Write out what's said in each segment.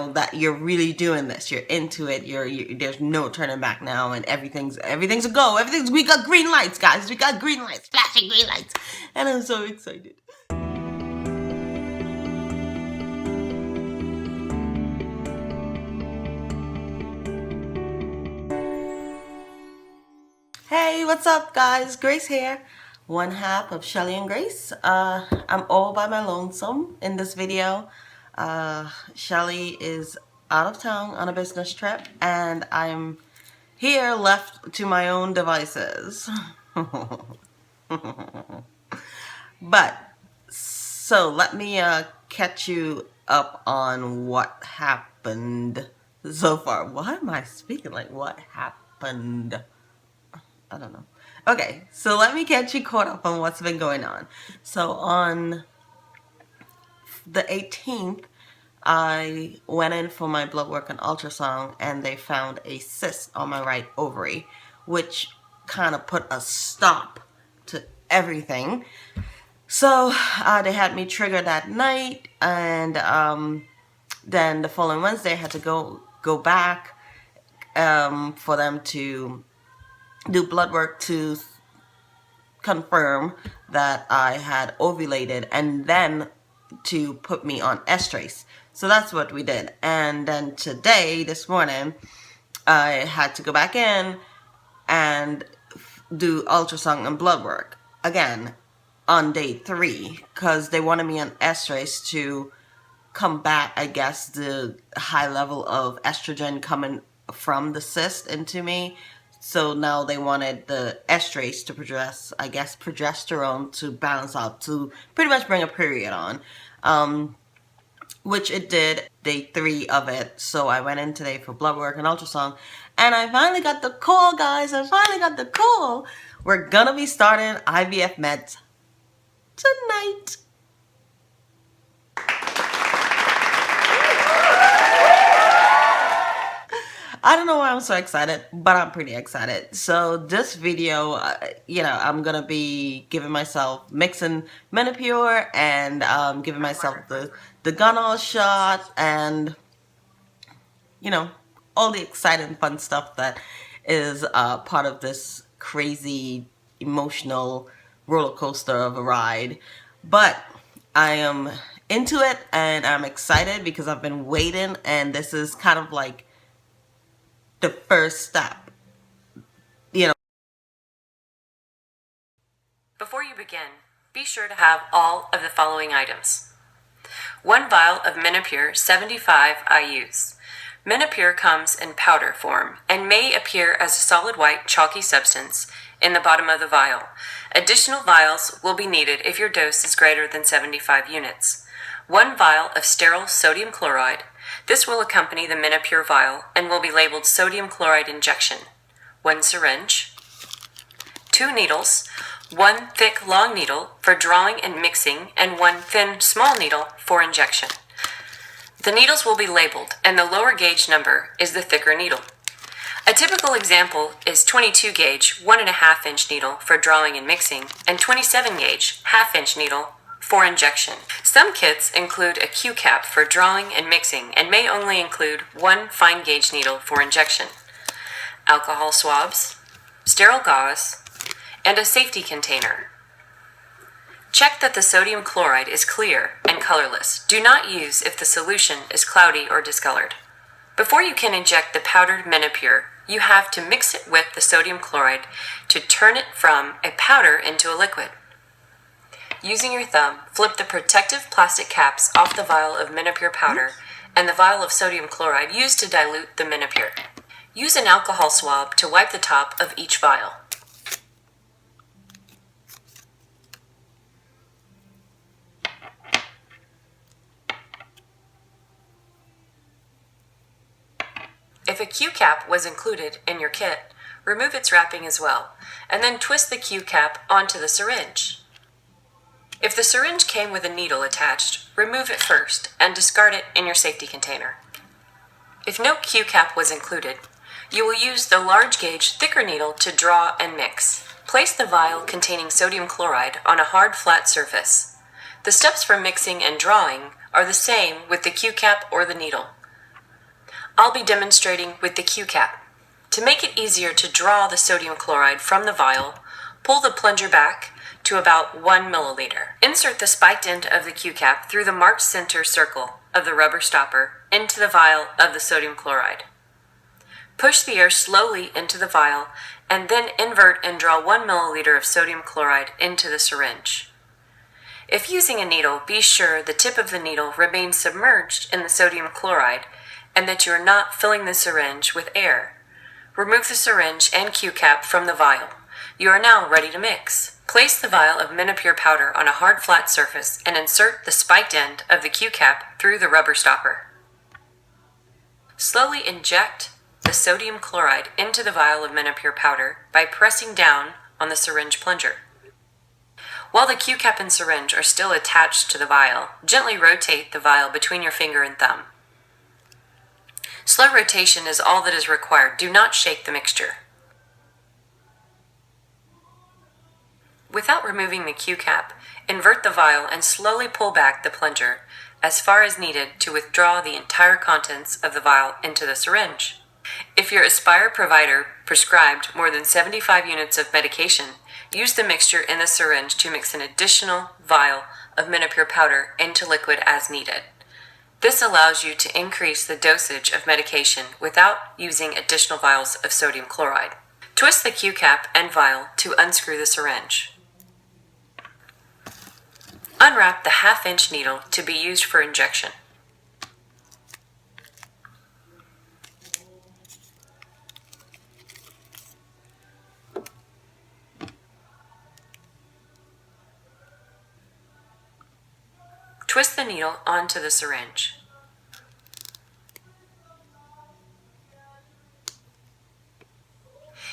know that you're really doing this. You're into it. There's no turning back now, and everything's a go. We got green lights, guys. We got green lights, flashing green lights, and I'm so excited. Hey, what's up, guys? Grace here, one half of Shelly and Grace. I'm all by my lonesome in this video. Shelly is out of town on a business trip, and I'm here left to my own devices. But, so let me catch you up on what happened so far. Why am I speaking like what happened? I don't know. Okay, so let me get you caught up on what's been going on. So on the 18th, I went in for my blood work and ultrasound, and they found a cyst on my right ovary, which kind of put a stop to everything. So they had me trigger that night, and then the following Wednesday I had to go back for them to do blood work to confirm that I had ovulated, and then to put me on estrase. So that's what we did. And then today, this morning, I had to go back in and do ultrasound and blood work again on day 3, because they wanted me on estrase to combat, I guess, the high level of estrogen coming from the cyst into me. So now they wanted the estrase to produce, I guess, progesterone to balance out, to pretty much bring a period on, which it did, day 3 of it. So I went in today for blood work and ultrasound, and I finally got the call, guys. I finally got the call. We're gonna be starting IVF meds tonight. I don't know why I'm so excited, but I'm pretty excited. So this video, I'm going to be giving myself mixing Menopur and giving myself the Gonal-F shot, and, all the exciting fun stuff that is part of this crazy emotional roller coaster of a ride. But I am into it, and I'm excited because I've been waiting, and this is kind of like the first step, Before you begin, be sure to have all of the following items. 1 vial of Menopur 75 IUs. Menopur comes in powder form and may appear as a solid white chalky substance in the bottom of the vial. Additional vials will be needed if your dose is greater than 75 units. 1 vial of sterile sodium chloride. This will accompany the Menopur vial and will be labeled sodium chloride injection. 1 syringe. 2 needles. 1 thick long needle for drawing and mixing, and 1 thin small needle for injection. The needles will be labeled, and the lower gauge number is the thicker needle. A typical example is 22 gauge 1.5 inch needle for drawing and mixing, and 27 gauge 1/2 inch needle for injection. Some kits include a Q cap for drawing and mixing and may only include 1 fine gauge needle for injection. Alcohol swabs, sterile gauze, and a safety container. Check that the sodium chloride is clear and colorless. Do not use if the solution is cloudy or discolored. Before you can inject the powdered Menopur, you have to mix it with the sodium chloride to turn it from a powder into a liquid. Using your thumb, flip the protective plastic caps off the vial of Menopur powder and the vial of sodium chloride used to dilute the Menopur. Use an alcohol swab to wipe the top of each vial. If a Q cap was included in your kit, remove its wrapping as well, and then twist the Q cap onto the syringe. If the syringe came with a needle attached, remove it first and discard it in your safety container. If no Q cap was included, you will use the large gauge thicker needle to draw and mix. Place the vial containing sodium chloride on a hard flat surface. The steps for mixing and drawing are the same with the Q cap or the needle. I'll be demonstrating with the Q-cap. To make it easier to draw the sodium chloride from the vial, pull the plunger back to about 1 milliliter. Insert the spiked end of the Q-cap through the marked center circle of the rubber stopper into the vial of the sodium chloride. Push the air slowly into the vial and then invert and draw 1 milliliter of sodium chloride into the syringe. If using a needle, be sure the tip of the needle remains submerged in the sodium chloride and that you are not filling the syringe with air. Remove the syringe and Q-cap from the vial. You are now ready to mix. Place the vial of Menopur powder on a hard flat surface and insert the spiked end of the Q-cap through the rubber stopper. Slowly inject the sodium chloride into the vial of Menopur powder by pressing down on the syringe plunger. While the Q-cap and syringe are still attached to the vial, gently rotate the vial between your finger and thumb. Slow rotation is all that is required. Do not shake the mixture. Without removing the Q-cap, invert the vial and slowly pull back the plunger as far as needed to withdraw the entire contents of the vial into the syringe. If your Aspire provider prescribed more than 75 units of medication, use the mixture in the syringe to mix an additional vial of Menopur powder into liquid as needed. This allows you to increase the dosage of medication without using additional vials of sodium chloride. Twist the Q-cap and vial to unscrew the syringe. Unwrap the half-inch needle to be used for injection. Twist the needle onto the syringe.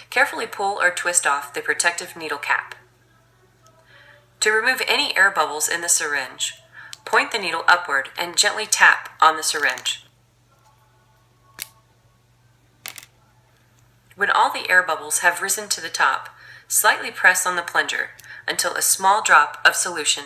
Carefully pull or twist off the protective needle cap. To remove any air bubbles in the syringe, point the needle upward and gently tap on the syringe. When all the air bubbles have risen to the top, slightly press on the plunger until a small drop of solution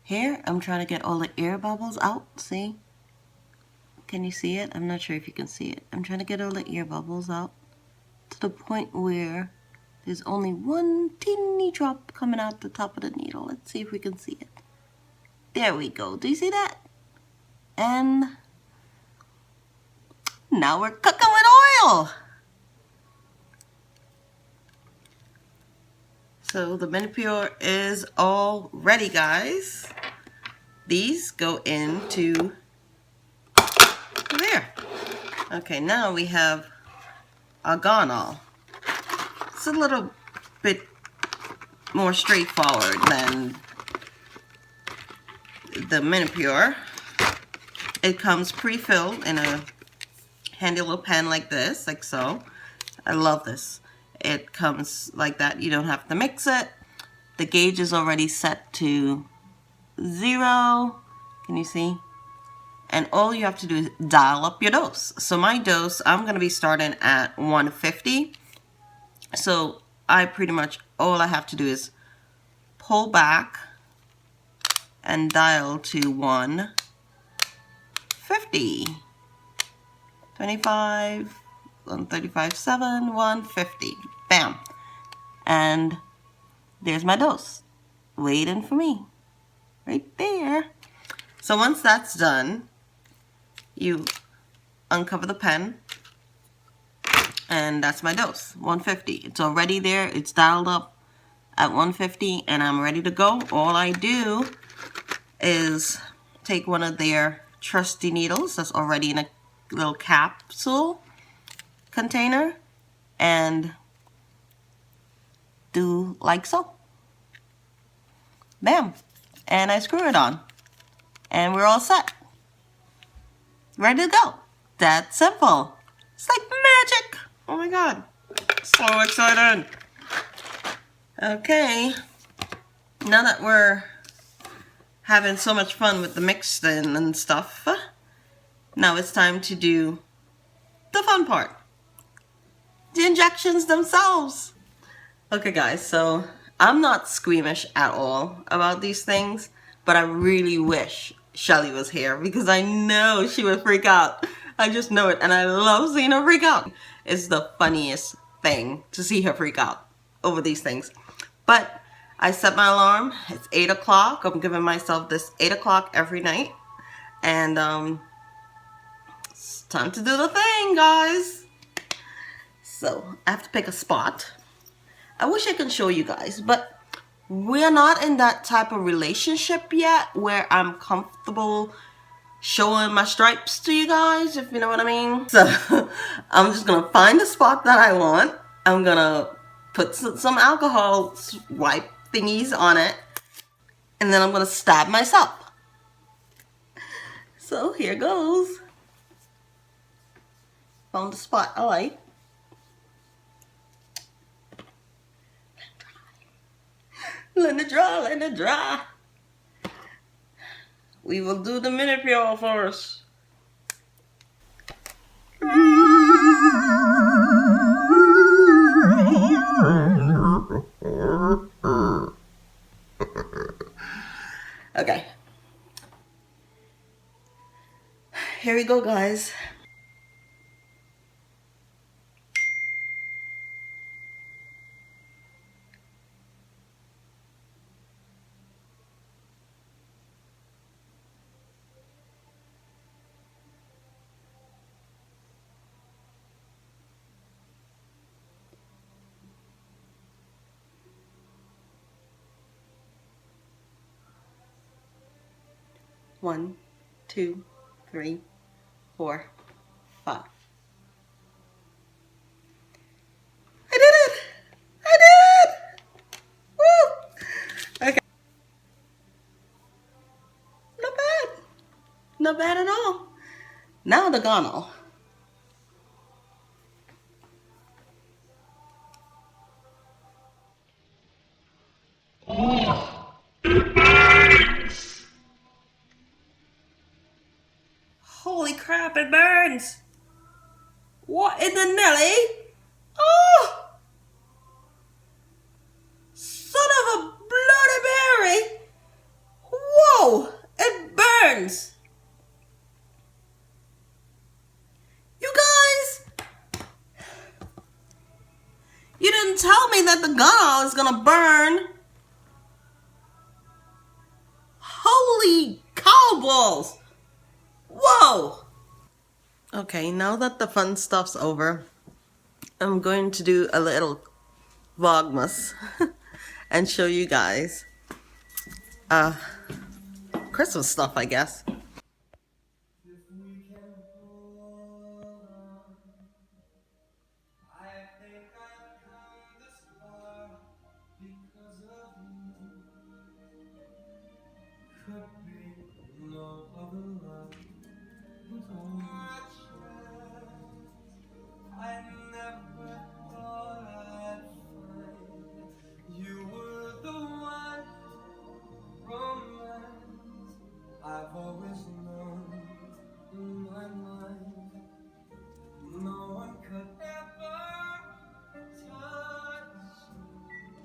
Here, I'm trying to get all the air bubbles out. See? Can you see it? I'm not sure if you can see it. I'm trying to get all the air bubbles out to the point where there's only one teeny drop coming out the top of the needle. Let's see if we can see it. There we go. Do you see that? And now we're cooking with oil. So the Menopur is all ready, guys. These go into there. Okay, now we have our Gonal. It's a little bit more straightforward than the Menopur. It comes pre-filled in a handy little pen like this, like so. I love this. It comes like that. You don't have to mix it. The gauge is already set to 0. Can you see? And all you have to do is dial up your dose. So my dose, I'm going to be starting at 150. So I pretty much, all I have to do is pull back and dial to 150. 25, 135.7, 150. Bam. And there's my dose. Waiting for me. Right there. So once that's done, you uncover the pen. And that's my dose. 150. It's already there. It's dialed up at 150. And I'm ready to go. All I do is take one of their trusty needles that's already in a little capsule container and do like so. Bam. And I screw it on. And we're all set. Ready to go. That's simple. It's like magic. Oh my god. So excited. Okay, now that we're having so much fun with the mixing and stuff, now it's time to do the fun part. The injections themselves. Okay guys, so I'm not squeamish at all about these things, but I really wish Shelly was here because I know she would freak out. I just know it, and I love seeing her freak out. It's the funniest thing to see her freak out over these things. But I set my alarm. It's 8 o'clock. I'm giving myself this 8 o'clock every night. And it's time to do the thing, guys. So I have to pick a spot. I wish I could show you guys, but we're not in that type of relationship yet where I'm comfortable showing my stripes to you guys, if you know what I mean. So I'm just gonna find the spot that I want. I'm gonna put some alcohol wipe thingies on it, and then I'm gonna stab myself. So here goes. Found the spot I like. Let it dry, let it dry. We will do the Menopur first. Okay. Here we go, guys. One, two, three, 4, 5. I did it! I did! Woo! Okay. Not bad. Not bad at all. Now the Gonal. Holy crap, it burns! What in the Nelly? Oh! Son of a bloody berry! Whoa! It burns! You guys! You didn't tell me that the Gonal is gonna burn! Holy cow balls! Whoa! Okay, now that the fun stuff's over, I'm going to do a little Vlogmas and show you guys Christmas stuff, I guess. I've always known in my mind, no one could ever touch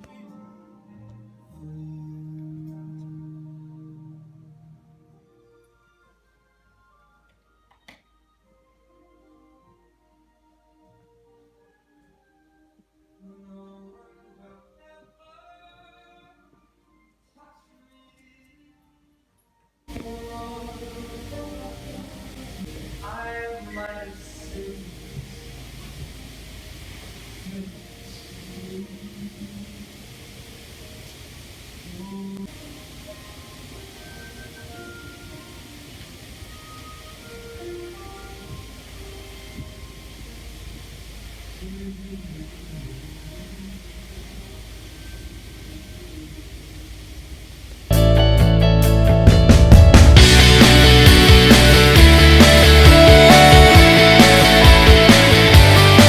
me.